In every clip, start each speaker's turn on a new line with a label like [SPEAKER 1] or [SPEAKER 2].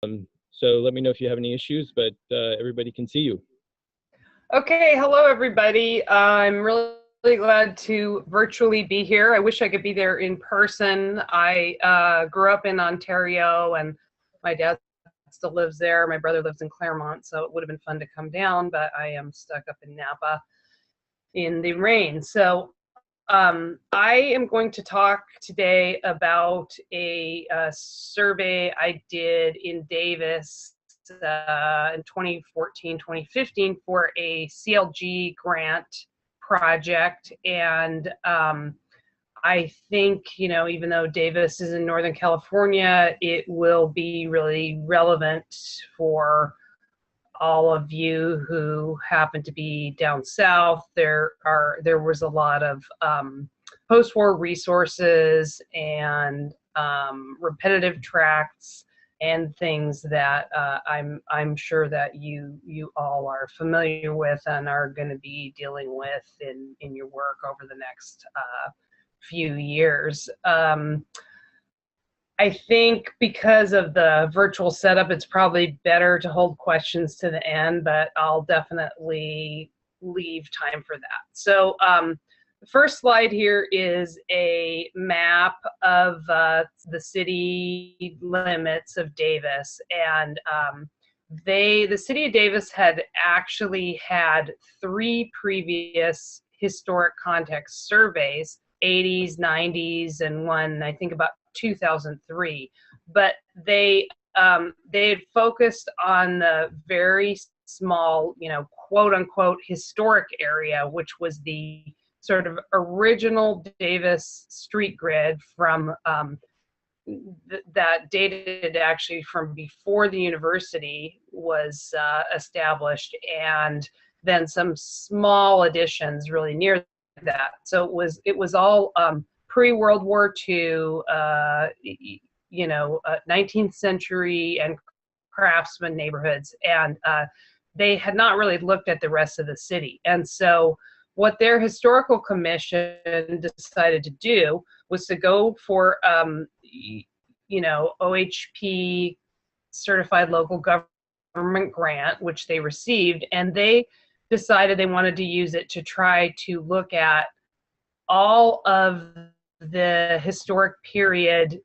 [SPEAKER 1] So let me know if you have any issues, but everybody can see you.
[SPEAKER 2] Okay, hello everybody. I'm really glad to virtually be here. I wish I could be there in person. I grew up in Ontario and my dad still lives there. My brother lives in Claremont, so it would have been fun to come down, but I am stuck up in Napa in the rain. So I am going to talk today about a survey I did in Davis in 2014, 2015 for a CLG grant project. And I think, you know, even though Davis is in Northern California, it will be really relevant for all of you who happen to be down south. There was a lot of post-war resources and repetitive tracts and things that I'm sure that you all are familiar with and are going to be dealing with in your work over the next few years. I think because of the virtual setup, it's probably better to hold questions to the end, but I'll definitely leave time for that. So the first slide here is a map of the city limits of Davis. And the city of Davis had actually had 3 previous historic context surveys, 80s, 90s, and one, I think, about 2003, but they had focused on the very small, you know, quote unquote historic area, which was the sort of original Davis street grid from that dated actually from before the university was established, and then some small additions really near that. So it was all pre-World War II, 19th century and craftsman neighborhoods, and they had not really looked at the rest of the city. And so what their historical commission decided to do was to go for, OHP certified local government grant, which they received, and they decided they wanted to use it to try to look at all of the historic period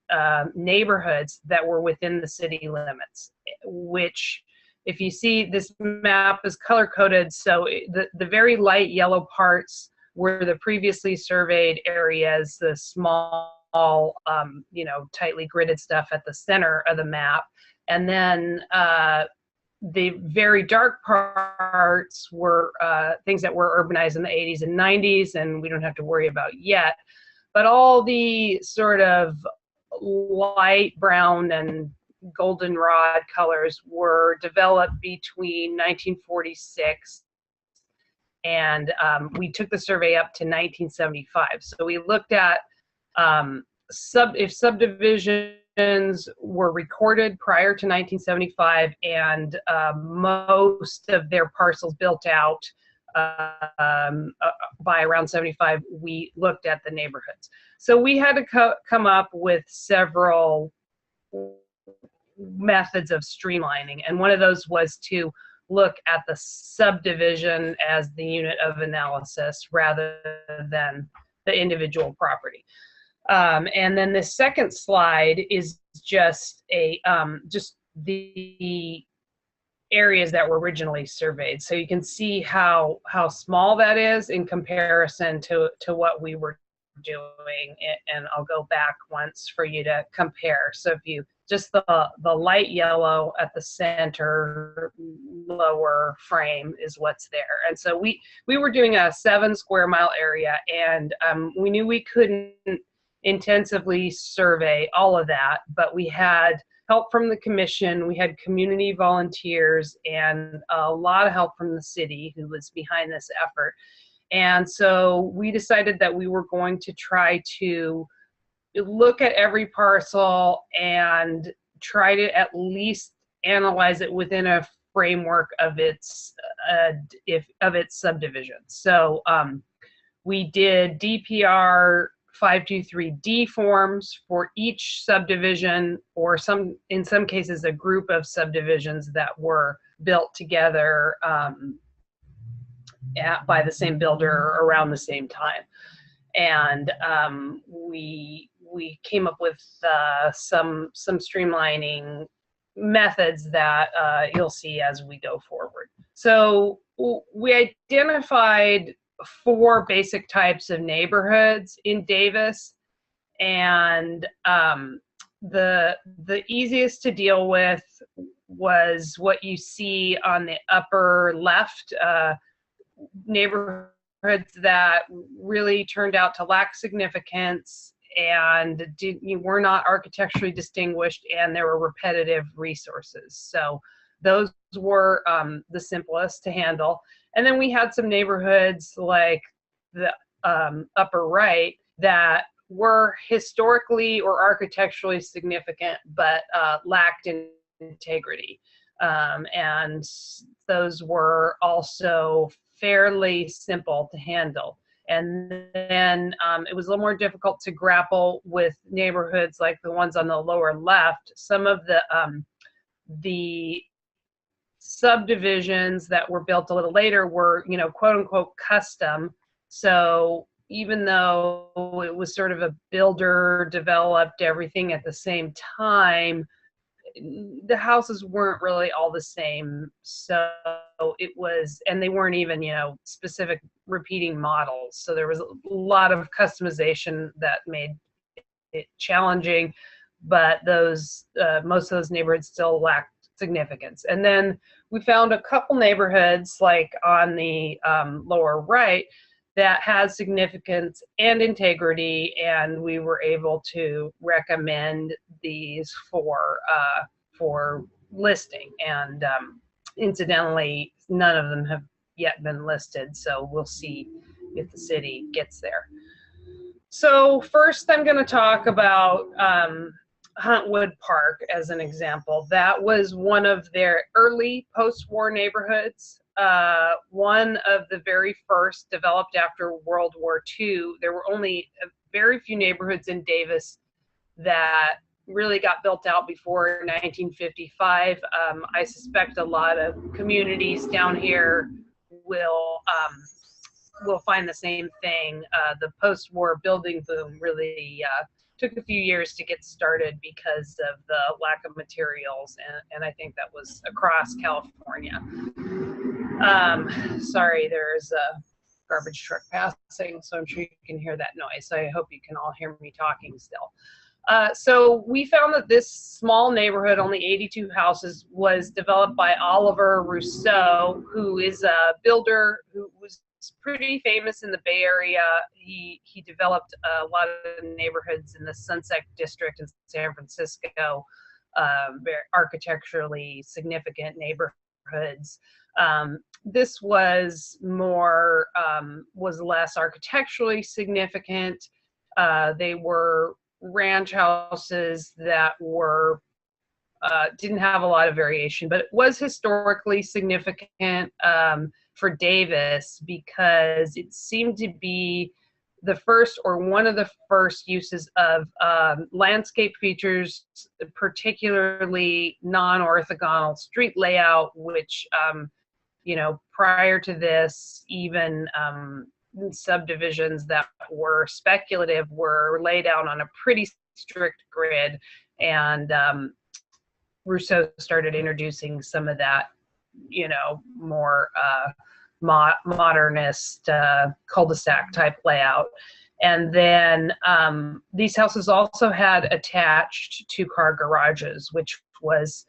[SPEAKER 2] neighborhoods that were within the city limits, which, if you see, this map is color coded. So the very light yellow parts were the previously surveyed areas, the small, tightly gridded stuff at the center of the map. And then the very dark parts were things that were urbanized in the 80s and 90s, and we don't have to worry about yet. But all the sort of light brown and goldenrod colors were developed between 1946 and we took the survey up to 1975. So we looked at if subdivisions were recorded prior to 1975 and most of their parcels built out by around 75, we looked at the neighborhoods. So we had to come up with several methods of streamlining, and one of those was to look at the subdivision as the unit of analysis rather than the individual property. And then the second slide is just the areas that were originally surveyed. So you can see how small that is in comparison to what we were doing, and I'll go back once for you to compare. So if you just the light yellow at the center lower frame is what's there. And so we were doing a 7 square mile area, and we knew we couldn't intensively survey all of that, but we had help from the commission, we had community volunteers, and a lot of help from the city who was behind this effort. And so we decided that we were going to try to look at every parcel and try to at least analyze it within a framework of its subdivision. So we did DPR 523D forms for each subdivision, or in some cases, a group of subdivisions that were built together by the same builder around the same time. And we came up with some streamlining methods that you'll see as we go forward. So we identified 4 basic types of neighborhoods in Davis, and the easiest to deal with was what you see on the upper left, neighborhoods that really turned out to lack significance and were not architecturally distinguished, and there were repetitive resources. So those were the simplest to handle. And then we had some neighborhoods like the upper right that were historically or architecturally significant but lacked in integrity. And those were also fairly simple to handle. And then it was a little more difficult to grapple with neighborhoods like the ones on the lower left. Some of the subdivisions that were built a little later were, quote unquote, custom. So even though it was sort of a builder developed everything at the same time, the houses weren't really all the same. So it was, and they weren't even, specific repeating models. So there was a lot of customization that made it challenging, but those, most of those neighborhoods still lacked significance. And then we found a couple neighborhoods like on the lower right that has significance and integrity, and we were able to recommend these for listing. And incidentally, none of them have yet been listed, so we'll see if the city gets there. So first I'm going to talk about Huntwood Park as an example. That was one of their early post-war neighborhoods. One of the very first developed after World War II. There were only very few neighborhoods in Davis that really got built out before 1955. I suspect a lot of communities down here will find the same thing. The post-war building boom really took a few years to get started because of the lack of materials, and I think that was across California. Sorry, there's a garbage truck passing, so I'm sure you can hear that noise. I hope you can all hear me talking still. So we found that this small neighborhood, only 82 houses, was developed by Oliver Rousseau, who is a builder who was pretty famous in the Bay Area. He developed a lot of neighborhoods in the Sunset District in San Francisco, very architecturally significant neighborhoods. This was more, was less architecturally significant. They were ranch houses that were, didn't have a lot of variation, but it was historically significant for Davis because it seemed to be the first or one of the first uses of landscape features, particularly non-orthogonal street layout, which, prior to this, even subdivisions that were speculative were laid out on a pretty strict grid. And Rousseau started introducing some of that, more modernist cul-de-sac type layout. And then these houses also had attached 2-car garages, which was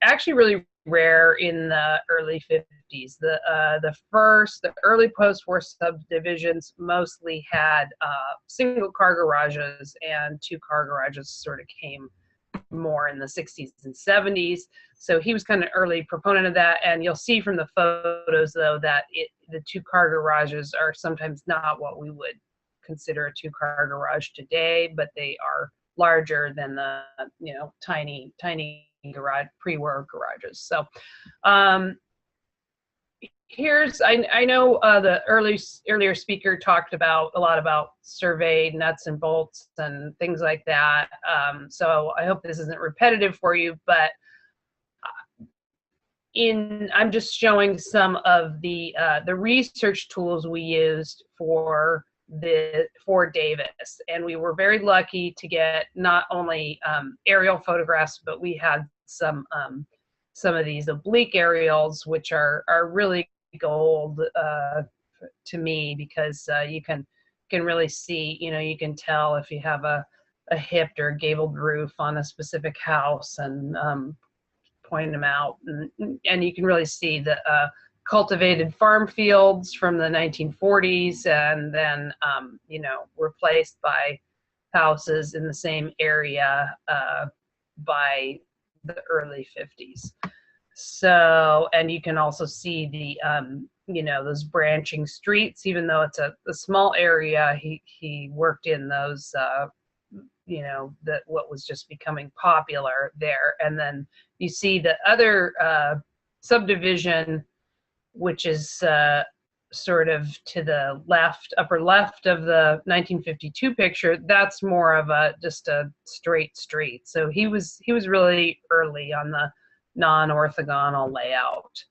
[SPEAKER 2] actually really rare in the early 50s. The early post-war subdivisions mostly had single-car garages, and 2-car garages sort of came more in the 60s and 70s. So he was kind of early proponent of that. And you'll see from the photos, though, that the 2-car garages are sometimes not what we would consider a 2-car garage today, but they are larger than the, tiny garage, pre-war garages. So here's, I know the earlier speaker talked about a lot about survey nuts and bolts and things like that. So I hope this isn't repetitive for you, but I'm just showing some of the research tools we used for Davis, and we were very lucky to get not only aerial photographs, but we had some of these oblique aerials, which are really gold to me, because you can really see, you can tell if you have a hipped or gabled roof on a specific house, and point them out, and you can really see the cultivated farm fields from the 1940s, and then replaced by houses in the same area by the early 50s. So, and you can also see the those branching streets, even though it's a small area. He worked in those that what was just becoming popular there. And then you see the other subdivision, which is sort of to the left, upper left of the 1952 picture. That's more of just a straight street. So he was really early on the non-orthogonal layout.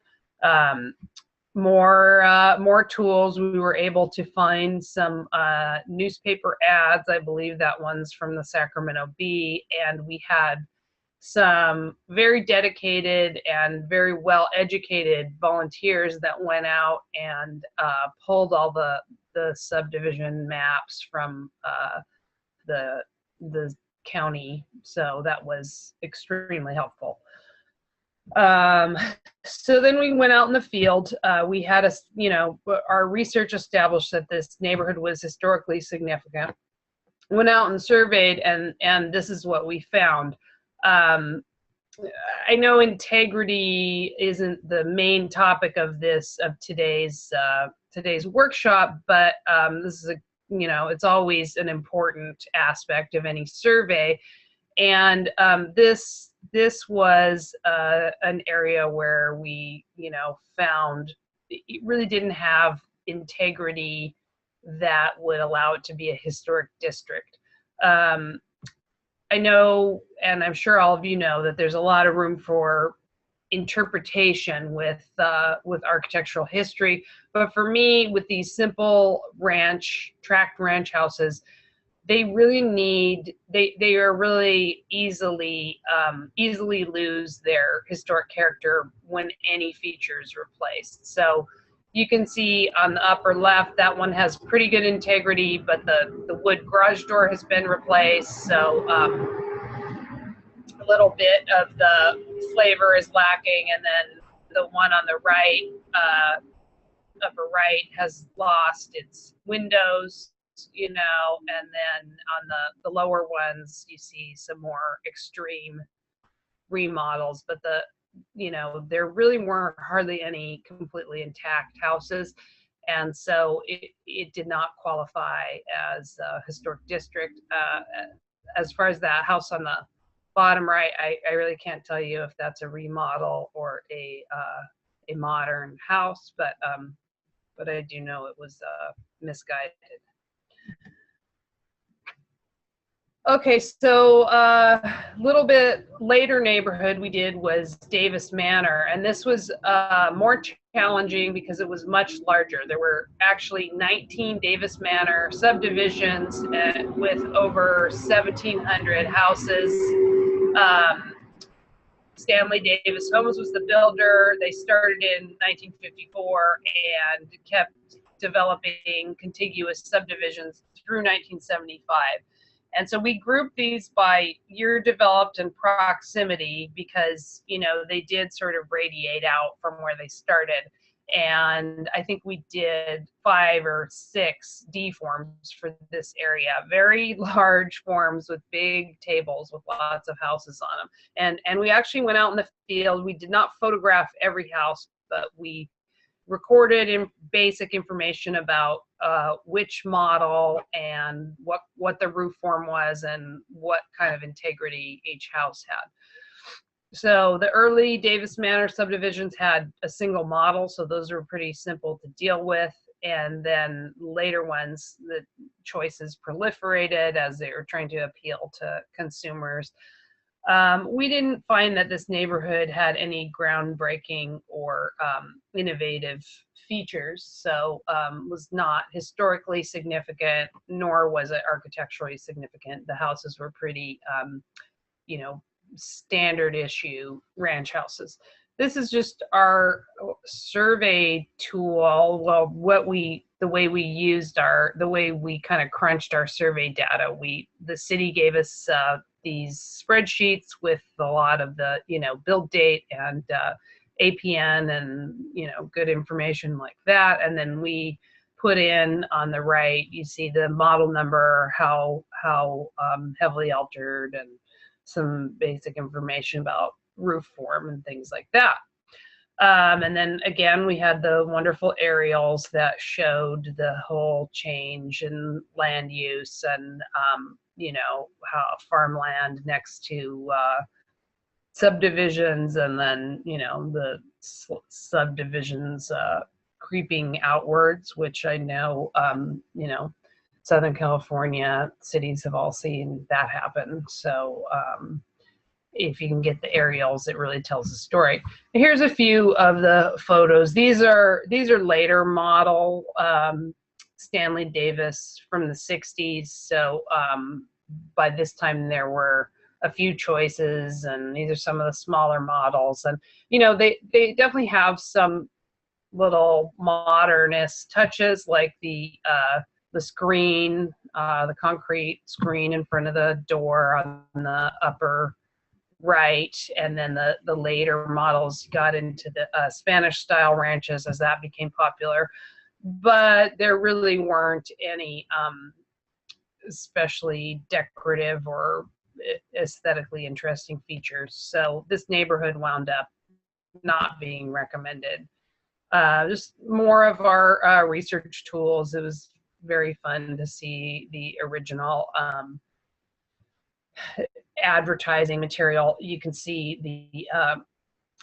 [SPEAKER 2] More tools. We were able to find some newspaper ads. I believe that one's from the Sacramento Bee, and we had some very dedicated and very well-educated volunteers that went out and pulled all the subdivision maps from the county. So that was extremely helpful. So then we went out in the field. We had our research established that this neighborhood was historically significant. Went out and surveyed, and this is what we found. I know integrity isn't the main topic of today's workshop, but this is it's always an important aspect of any survey, and this was an area where we found it really didn't have integrity that would allow it to be a historic district. I know, and I'm sure all of you know, that there's a lot of room for interpretation with architectural history. But for me, with these simple tract ranch houses, they really they are really easily lose their historic character when any feature is replaced. So you can see on the upper left, that one has pretty good integrity, but the wood garage door has been replaced. So a little bit of the flavor is lacking. And then the one on the right, upper right, has lost its windows, and then on the lower ones, you see some more extreme remodels, but there really weren't hardly any completely intact houses, and so it did not qualify as a historic district. As far as that house on the bottom right, I really can't tell you if that's a remodel or a modern house, but I do know it was misguided. Okay, so a little bit later neighborhood we did was Davis Manor, and this was more challenging because it was much larger. There were actually 19 Davis Manor subdivisions with over 1,700 houses. Stanley Davis Homes was the builder. They started in 1954 and kept developing contiguous subdivisions through 1975. And so we grouped these by year developed and proximity because, they did sort of radiate out from where they started. And I think we did 5 or 6 D forms for this area, very large forms with big tables with lots of houses on them. And we actually went out in the field. We did not photograph every house, but we recorded basic information about which model and what the roof form was and what kind of integrity each house had. So the early Davis Manor subdivisions had a single model, so those were pretty simple to deal with. And then later ones, the choices proliferated as they were trying to appeal to consumers. We didn't find that this neighborhood had any groundbreaking or innovative features, so was not historically significant, nor was it architecturally significant. The houses were pretty, you know, standard issue ranch houses. This is just our survey tool. Well, the way we kind of crunched our survey data. The city gave us these spreadsheets with a lot of the, build date and APN and, good information like that. And then we put in on the right, you see the model number, how heavily altered, and some basic information about roof form and things like that. And then again, we had the wonderful aerials that showed the whole change in land use and, how farmland next to subdivisions, and then, the subdivisions creeping outwards, which I know, Southern California cities have all seen that happen. So if you can get the aerials, it really tells the story. Here's a few of the photos. These are later model Stanley Davis from the 60s. So by this time there were a few choices, and these are some of the smaller models. And they definitely have some little modernist touches, like the screen, the concrete screen in front of the door on the upper right. And then the later models got into the Spanish style ranches as that became popular. But there really weren't any especially decorative or aesthetically interesting features. So this neighborhood wound up not being recommended. Just more of our research tools. It was very fun to see the original advertising material. You can see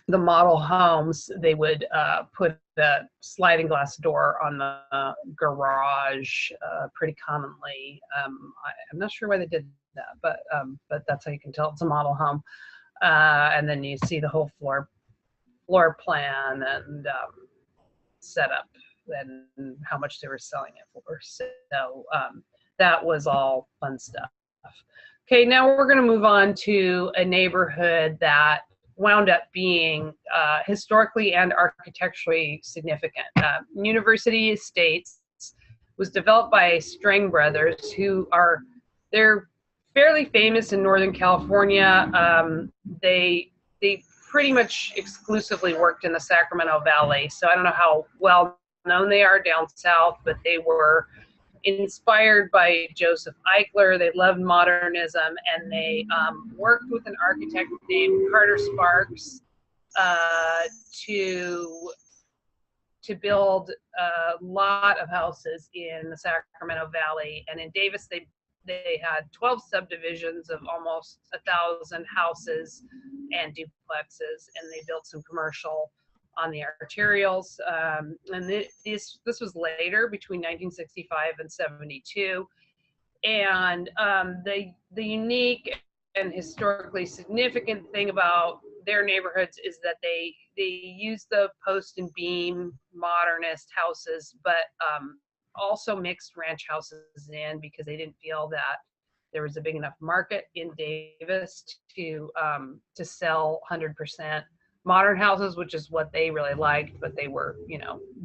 [SPEAKER 2] the model homes. They would put the sliding glass door on the garage pretty commonly. I'm not sure why they did that, but that's how you can tell it's a model home. And then you see the whole floor plan and setup and how much they were selling it for. So that was all fun stuff. Okay, now we're going to move on to a neighborhood that wound up being historically and architecturally significant. University Estates was developed by Strang brothers, they're fairly famous in Northern California. They pretty much exclusively worked in the Sacramento Valley, so I don't know how well known they are down south, but they were inspired by Joseph Eichler. They loved modernism, and they worked with an architect named Carter Sparks to build a lot of houses in the Sacramento Valley. And in Davis, they had 12 subdivisions of almost 1,000 houses and duplexes, and they built some commercial on the arterials. And this was later, between 1965 and 72. And the unique and historically significant thing about their neighborhoods is that they use the post and beam modernist houses, but also mixed ranch houses in, because they didn't feel that there was a big enough market in Davis to sell 100% modern houses, which is what they really liked, but they were,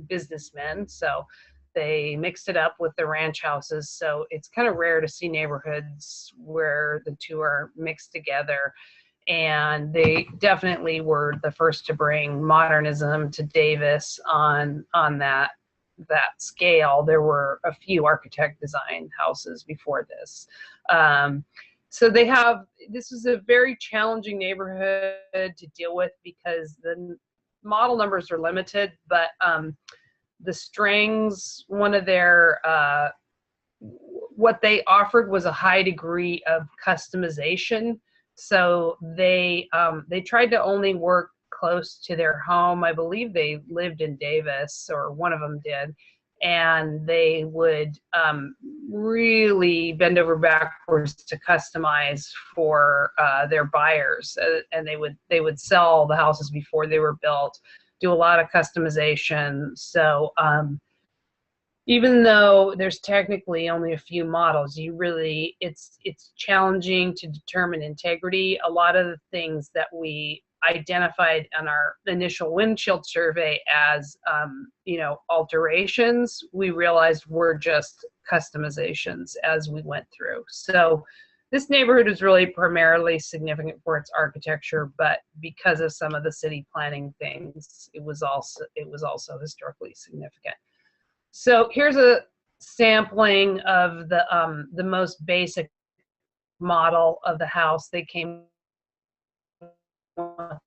[SPEAKER 2] businessmen. So they mixed it up with the ranch houses. So it's kind of rare to see neighborhoods where the two are mixed together. And they definitely were the first to bring modernism to Davis on that scale. There were a few architect designed houses before this. So this is a very challenging neighborhood to deal with, because the model numbers are limited, but the Strangs, one of their, what they offered was a high degree of customization. So they tried to only work close to their home. I believe they lived in Davis, or one of them did, and they would really bend over backwards to customize for their buyers, and they would sell the houses before they were built, do a lot of customization. So even though there's technically only a few models, it's challenging to determine integrity. A lot of the things that we identified on our initial windshield survey as alterations, we realized were just customizations as we went through. So this neighborhood is really primarily significant for its architecture, but because of some of the city planning things, it was also historically significant. So here's a sampling of the most basic model of the house. They came with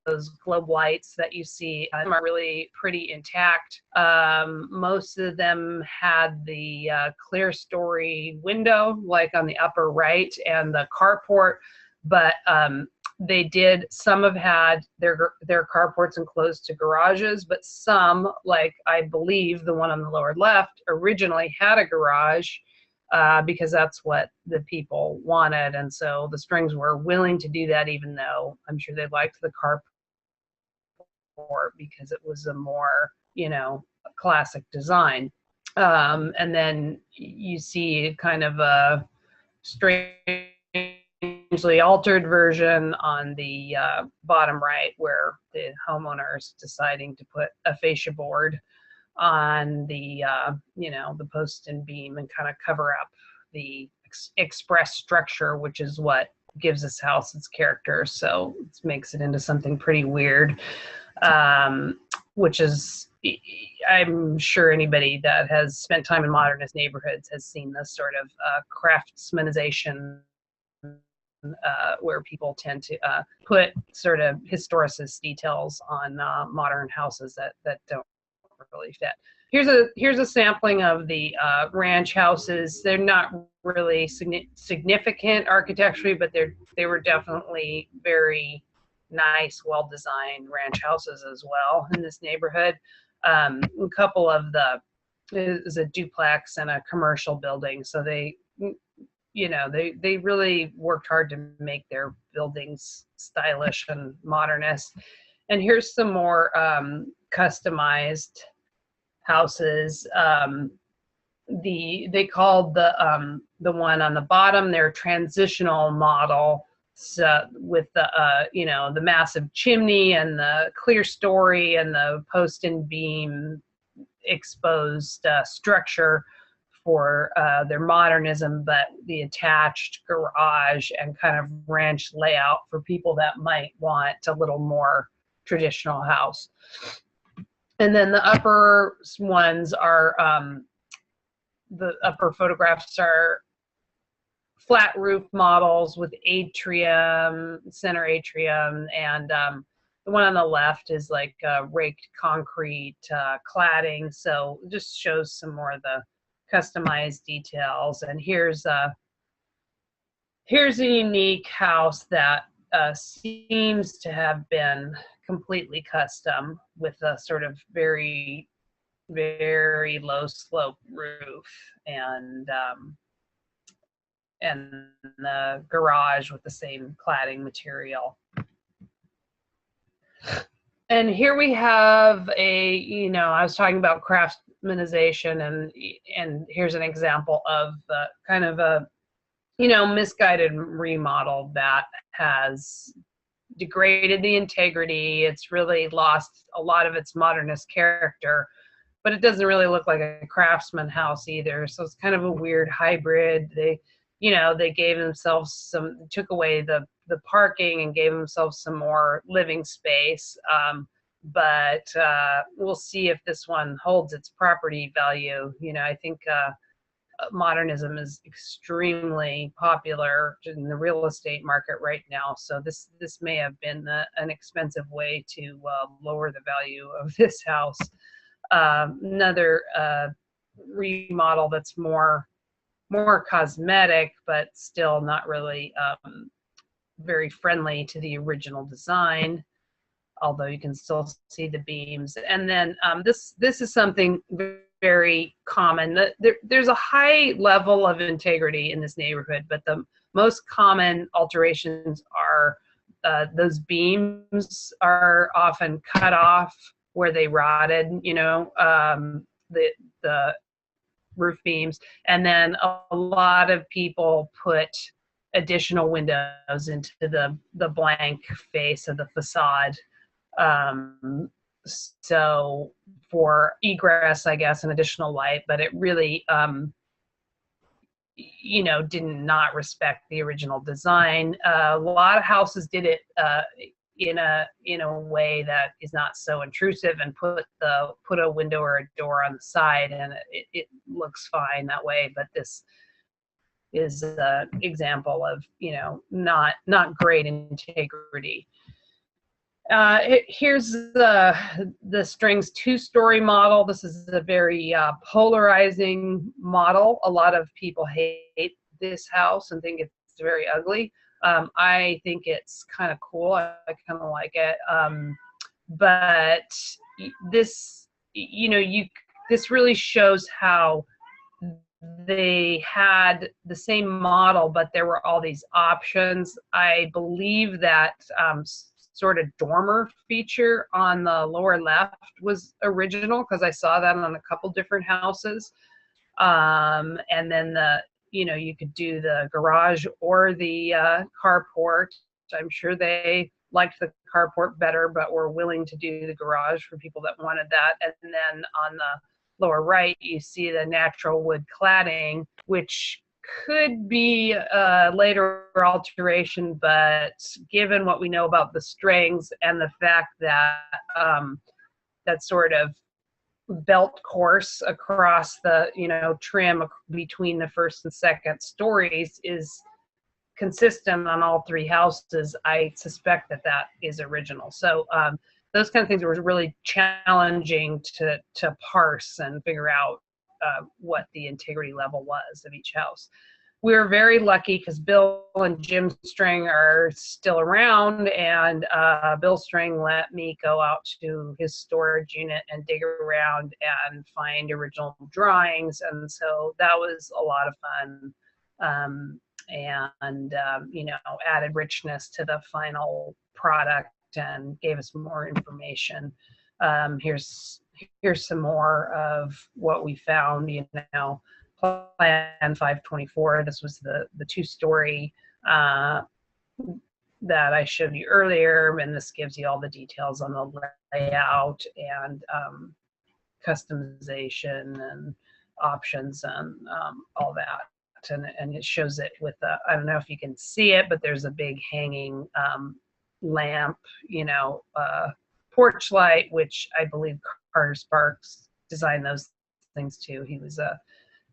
[SPEAKER 2] those globe lights that you see are really pretty intact. Most of them had the clear story window, like on the upper right, and the carport, but some have had their carports enclosed to garages, but some, like I believe the one on the lower left, originally had a garage because that's what the people wanted. And so the Strings were willing to do that, even though I'm sure they liked the carport because it was a more, classic design. And then you see kind of a strangely altered version on the bottom right, where the homeowner is deciding to put a fascia board on the the post and beam and kind of cover up the express structure, which is what gives this house its character. So it makes it into something pretty weird, which is, I'm sure anybody that has spent time in modernist neighborhoods has seen this sort of craftsmanization, where people tend to put sort of historicist details on modern houses that don't really fit. Here's a sampling of the ranch houses. They're not really significant architecturally, but they were definitely very nice, well-designed ranch houses as well in this neighborhood. A couple of is a duplex and a commercial building, so they really worked hard to make their buildings stylish and modernist. And here's some more customized houses. They called the one on the bottom their transitional model, so with the massive chimney and the clear story and the post and beam exposed structure for their modernism, but the attached garage and kind of ranch layout for people that might want a little more traditional house. And then the upper ones are, the upper photographs are flat roof models with atrium, center atrium, and the one on the left is like raked concrete cladding. So it just shows some more of the customized details. And here's a unique house that seems to have been completely custom, with a sort of very, very low slope roof, and the garage with the same cladding material. And here we have I was talking about craftsmanization, and here's an example of kind of a misguided remodel that has degraded the integrity. It's really lost a lot of its modernist character, but it doesn't really look like a craftsman house either. So it's kind of a weird hybrid. They gave themselves took away the parking and gave themselves some more living space. But we'll see if this one holds its property value. I think modernism is extremely popular in the real estate market right now. So this may have been an expensive way to lower the value of this house. Another remodel that's more more cosmetic, but still not really very friendly to the original design, although you can still see the beams. And then this is something very common. There's a high level of integrity in this neighborhood, but the most common alterations are those beams are often cut off where they rotted, you know, the roof beams. And then a lot of people put additional windows into the blank face of the facade. So for egress, I guess, and additional light, but it really, you know, did not respect the original design. A lot of houses did it in a way that is not so intrusive, and put a window or a door on the side, and it looks fine that way. But this is an example of, you know, not great integrity. Here's the Strings 2-story model. This is a very polarizing model. A lot of people hate this house and think it's very ugly. I think it's kind of cool. I kind of like it. But this, you know, this really shows how they had the same model, but there were all these options. I believe that sort of dormer feature on the lower left was original, because I saw that on a couple different houses. And then you know, you could do the garage or the carport. I'm sure they liked the carport better, but were willing to do the garage for people that wanted that. And then on the lower right, you see the natural wood cladding, which could be a later alteration, but given what we know about the Strings and the fact that that sort of belt course across the, you know, trim between the first and second stories is consistent on all three houses, I suspect that that is original. So those kind of things were really challenging to parse and figure out what the integrity level was of each house. We were very lucky because Bill and Jim String are still around, and Bill String let me go out to his storage unit and dig around and find original drawings, and so that was a lot of fun, and you know, added richness to the final product and gave us more information. Here's some more of what we found, you know. Plan 524. This was the 2-story that I showed you earlier, and this gives you all the details on the layout and customization and options and all that. And it shows it with I don't know if you can see it, but there's a big hanging lamp, you know, porch light, which I believe Carter Sparks designed those things too. He was a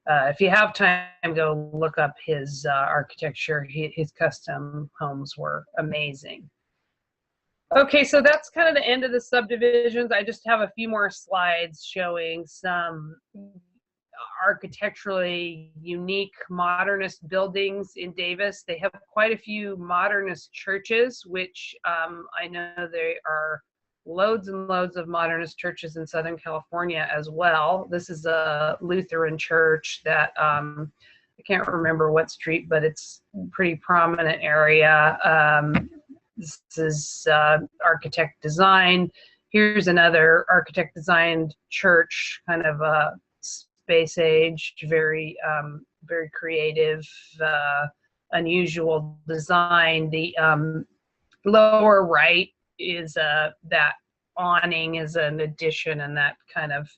[SPEAKER 2] if you have time, go look up his architecture. His custom homes were amazing. Okay, so that's kind of the end of the subdivisions. I just have a few more slides showing some architecturally unique modernist buildings in Davis. They have quite a few modernist churches, which I know there are loads and loads of modernist churches in Southern California as well. This is a Lutheran church that I can't remember what street, but it's a pretty prominent area. This is architect designed. Here's another architect designed church, kind of a space age, very very creative, unusual design. The lower right is that awning is an addition, and that kind of,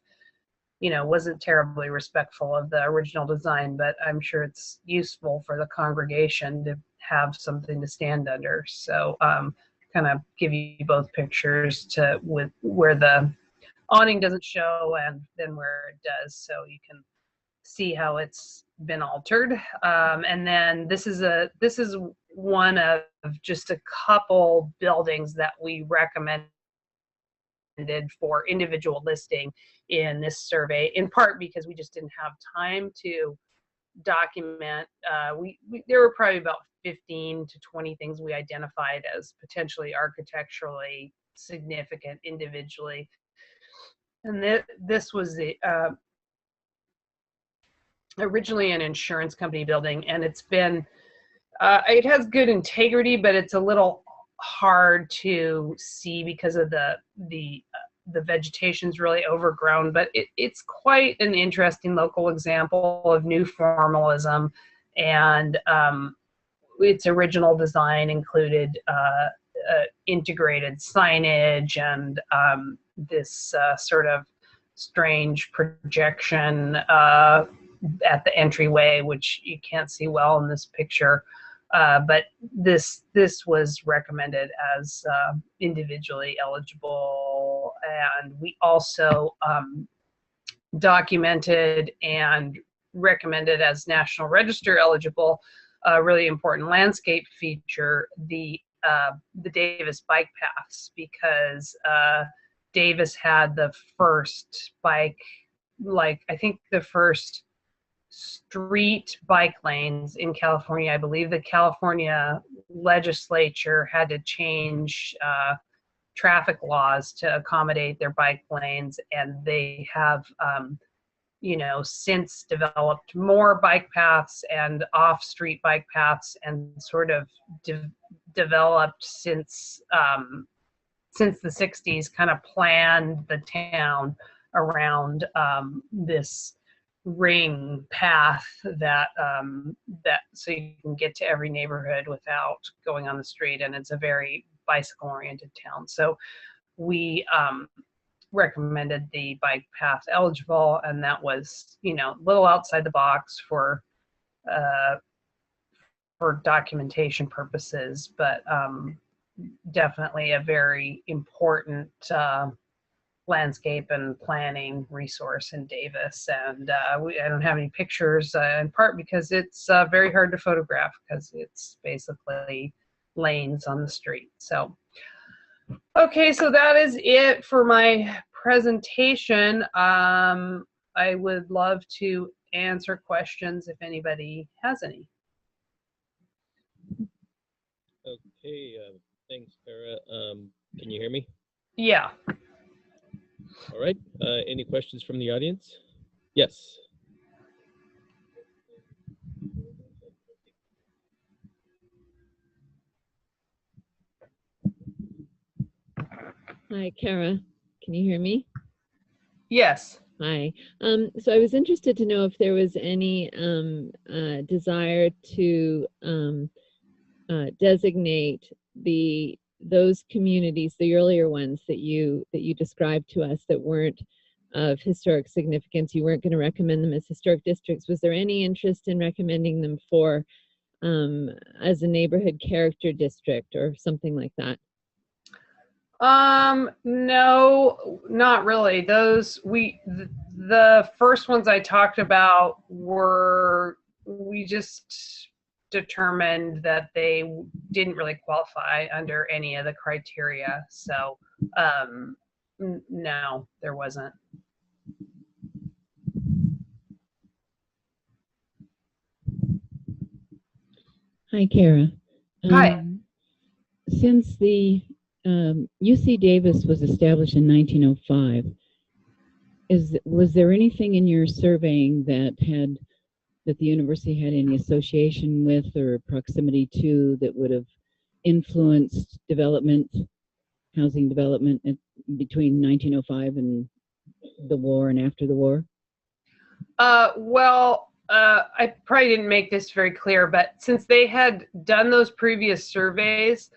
[SPEAKER 2] you know, wasn't terribly respectful of the original design, but I'm sure it's useful for the congregation to have something to stand under. So kind of give you both pictures with where the awning doesn't show and then where it does, so you can see how it's been altered. And then this is one of just a couple buildings that we recommended for individual listing in this survey, in part because we just didn't have time to document. There were probably about 15 to 20 things we identified as potentially architecturally significant individually. And this was the originally an insurance company building, and it's been it has good integrity, but it's a little hard to see because of the vegetation's really overgrown. But it's quite an interesting local example of new formalism, and its original design included integrated signage and this sort of strange projection at the entryway, which you can't see well in this picture. But this was recommended as individually eligible, and we also documented and recommended as National Register eligible a really important landscape feature, the Davis bike paths, because Davis had the first bike, like I think the first street bike lanes in California. I believe the California legislature had to change traffic laws to accommodate their bike lanes, and they have since developed more bike paths and off-street bike paths, and sort of developed since the 60s, kind of planned the town around this ring path that so you can get to every neighborhood without going on the street, and it's a very bicycle oriented town. So we recommended the bike path eligible, and that was a little outside the box for documentation purposes, but definitely a very important landscape and planning resource in Davis. And I don't have any pictures, in part because it's very hard to photograph because it's basically lanes on the street. So, okay, so that is it for my presentation. I would love to answer questions if anybody has any.
[SPEAKER 1] Okay, thanks, Kara. Can you hear me?
[SPEAKER 2] Yeah.
[SPEAKER 1] All right. Any questions from the audience? Yes.
[SPEAKER 3] Hi, Kara. Can you hear me?
[SPEAKER 2] Yes.
[SPEAKER 3] Hi. So I was interested to know if there was any desire to designate those communities, the earlier ones that you described to us that weren't of historic significance. You weren't going to recommend them as historic districts. Was there any interest in recommending them for as a neighborhood character district or something like that?
[SPEAKER 2] No, not really. The first ones I talked about we just determined that they didn't really qualify under any of the criteria. So, no, there wasn't.
[SPEAKER 3] Hi, Kara.
[SPEAKER 2] Hi.
[SPEAKER 3] Since the UC Davis was established in 1905, was there anything in your surveying that the university had any association with or proximity to that would have influenced housing development between 1905 and the war and after the war?
[SPEAKER 2] Well, I probably didn't make this very clear, but since they had done those previous surveys,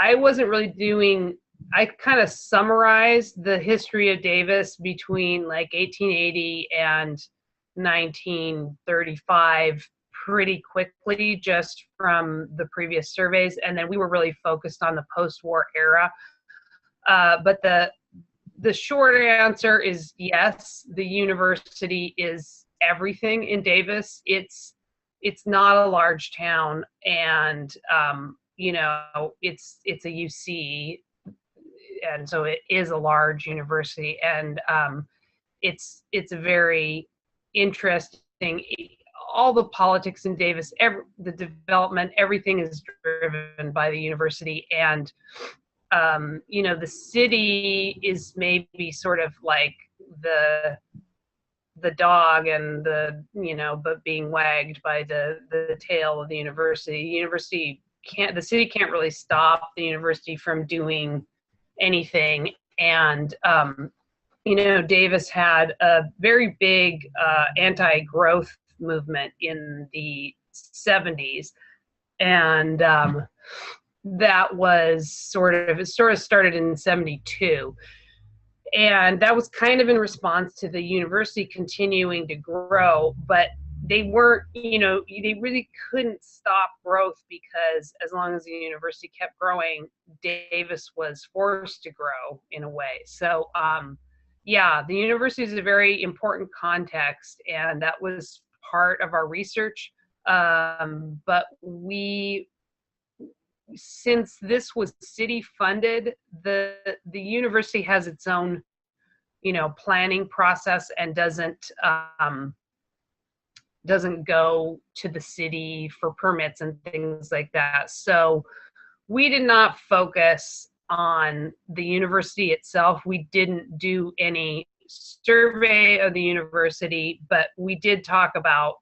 [SPEAKER 2] I wasn't really I kind of summarized the history of Davis between like 1880 and 1935 pretty quickly just from the previous surveys, and then we were really focused on the post-war era. But the short answer is yes, the university is everything in Davis. It's not a large town, and it's a UC, and so it is a large university, and it's a very interesting. all the politics in Davis, the development, everything is driven by the university. And, you know, the city is maybe sort of like the dog and the, you know, but being wagged by the tail of the university. The city can't really stop the university from doing anything. And, you know, Davis had a very big anti-growth movement in the 70s. And that was it sort of started in 72. And that was kind of in response to the university continuing to grow, but they weren't, you know, they really couldn't stop growth, because as long as the university kept growing, Davis was forced to grow in a way. So, yeah, the university is a very important context, and that was part of our research. But since this was city funded, the university has its own, you know, planning process, and doesn't go to the city for permits and things like that. So we did not focus on the university itself. We didn't do any survey of the university, but we did talk about,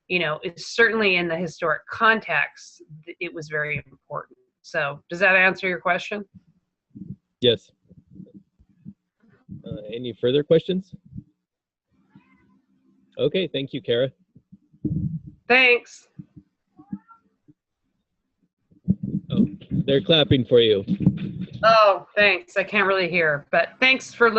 [SPEAKER 2] you know, it's certainly in the historic context, it was very important. So does that answer your question?
[SPEAKER 1] Yes. Any further questions? Okay, thank you, Kara.
[SPEAKER 2] Thanks.
[SPEAKER 1] Oh, they're clapping for you.
[SPEAKER 2] Oh, thanks. I can't really hear, but thanks for listening.